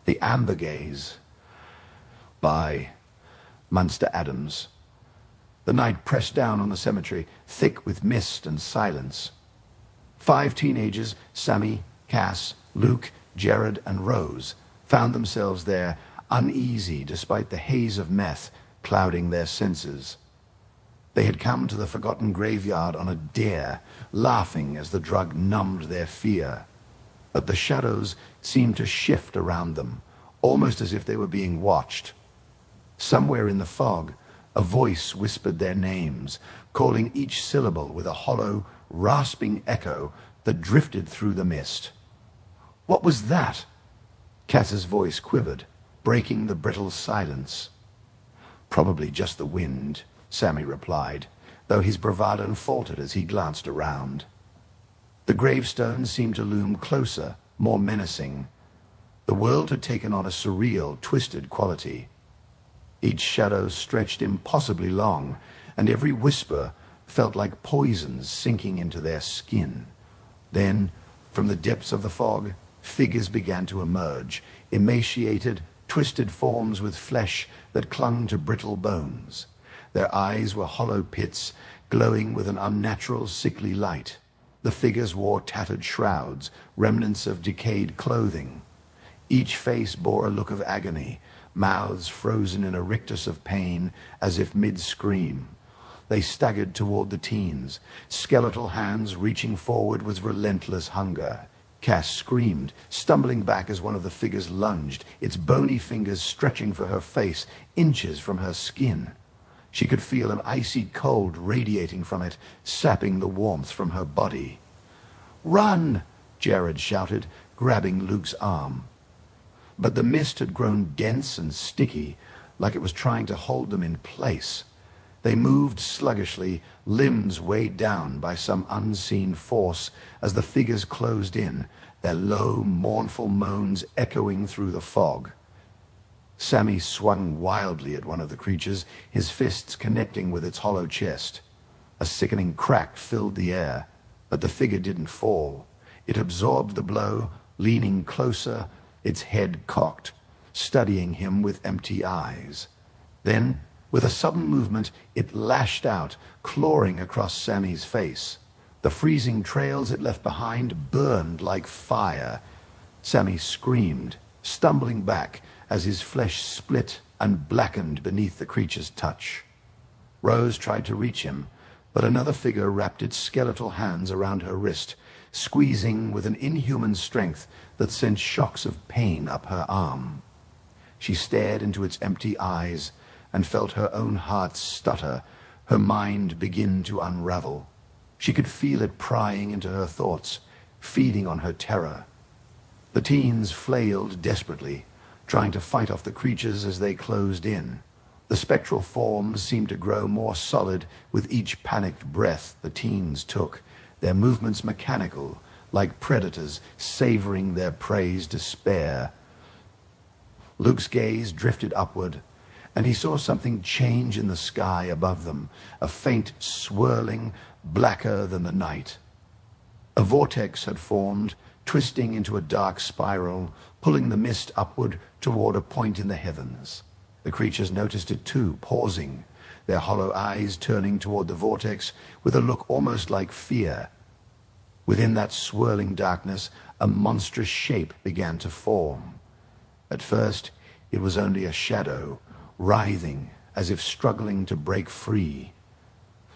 The Amber Gaze by Munster Adams. The night pressed down on the cemetery, thick with mist and silence. 5 teenagers, Sammy, Cass, Luke, Jared, and Rose, found themselves there, uneasy despite the haze of meth clouding their senses. They had come to the forgotten graveyard on a dare, laughing as the drug numbed their fear. But the shadows seemed to shift around them, almost as if they were being watched. Somewhere in the fog, a voice whispered their names, calling each syllable with a hollow, rasping echo that drifted through the mist. What was that? Cass's voice quivered, breaking the brittle silence. Probably just the wind, Sammy replied, though his bravado faltered as he glanced around. The gravestone seemed to loom closer, more menacing. The world had taken on a surreal, twisted quality. Each shadow stretched impossibly long, and every whisper felt like poisons sinking into their skin. Then, from the depths of the fog, figures began to emerge, emaciated, twisted forms with flesh that clung to brittle bones. Their eyes were hollow pits, glowing with an unnatural, sickly light. The figures wore tattered shrouds, remnants of decayed clothing. Each face bore a look of agony, mouths frozen in a rictus of pain, as if mid-scream. They staggered toward the teens, skeletal hands reaching forward with relentless hunger. Cass screamed, stumbling back as one of the figures lunged, its bony fingers stretching for her face, inches from her skin. She could feel an icy cold radiating from it, sapping the warmth from her body. "Run!" Jared shouted, grabbing Luke's arm. But the mist had grown dense and sticky, like it was trying to hold them in place. They moved sluggishly, limbs weighed down by some unseen force as the figures closed in, their low, mournful moans echoing through the fog. Sammy swung wildly at one of the creatures, his fists connecting with its hollow chest. A sickening crack filled the air, but the figure didn't fall. It absorbed the blow, leaning closer, its head cocked, studying him with empty eyes. Then, with a sudden movement, it lashed out, clawing across Sammy's face. The freezing trails it left behind burned like fire. Sammy screamed, stumbling back as his flesh split and blackened beneath the creature's touch. Rose tried to reach him, but another figure wrapped its skeletal hands around her wrist, squeezing with an inhuman strength that sent shocks of pain up her arm. She stared into its empty eyes and felt her own heart stutter, her mind begin to unravel. She could feel it prying into her thoughts, feeding on her terror. The teens flailed desperately, trying to fight off the creatures as they closed in. The spectral forms seemed to grow more solid with each panicked breath the teens took, their movements mechanical, like predators savoring their prey's despair. Luke's gaze drifted upward, and he saw something change in the sky above them, a faint swirling, blacker than the night. A vortex had formed, twisting into a dark spiral, pulling the mist upward toward a point in the heavens. The creatures noticed it too, pausing, their hollow eyes turning toward the vortex with a look almost like fear. Within that swirling darkness, a monstrous shape began to form. At first, it was only a shadow, writhing as if struggling to break free.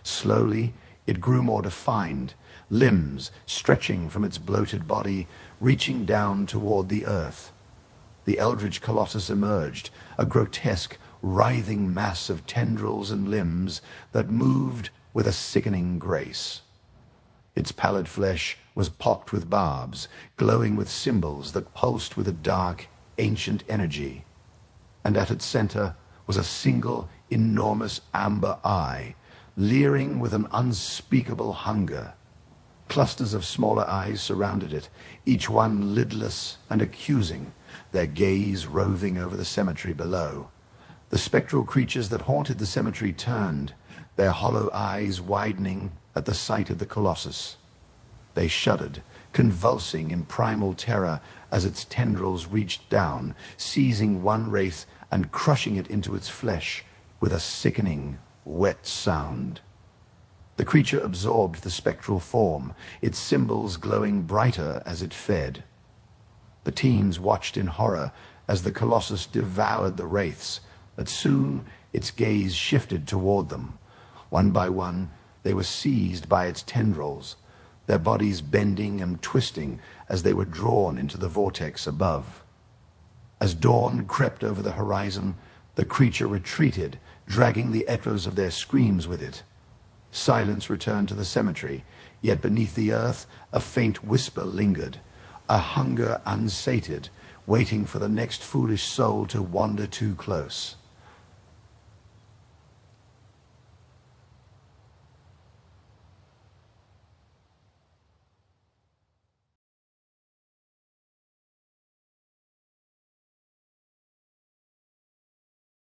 Slowly, it grew more defined, limbs stretching from its bloated body, reaching down toward the earth. The eldritch colossus emerged, a grotesque, writhing mass of tendrils and limbs that moved with a sickening grace. Its pallid flesh was pocked with barbs, glowing with symbols that pulsed with a dark, ancient energy. And at its center was a single, enormous amber eye, leering with an unspeakable hunger. Clusters of smaller eyes surrounded it, each one lidless and accusing, their gaze roving over the cemetery below. The spectral creatures that haunted the cemetery turned, their hollow eyes widening at the sight of the colossus. They shuddered, convulsing in primal terror as its tendrils reached down, seizing one wraith and crushing it into its flesh with a sickening, wet sound. The creature absorbed the spectral form, its symbols glowing brighter as it fed. The teens watched in horror as the colossus devoured the wraiths, but soon its gaze shifted toward them. One by one, they were seized by its tendrils, their bodies bending and twisting as they were drawn into the vortex above. As dawn crept over the horizon, the creature retreated, dragging the echoes of their screams with it. Silence returned to the cemetery, yet beneath the earth a faint whisper lingered, a hunger unsated, waiting for the next foolish soul to wander too close.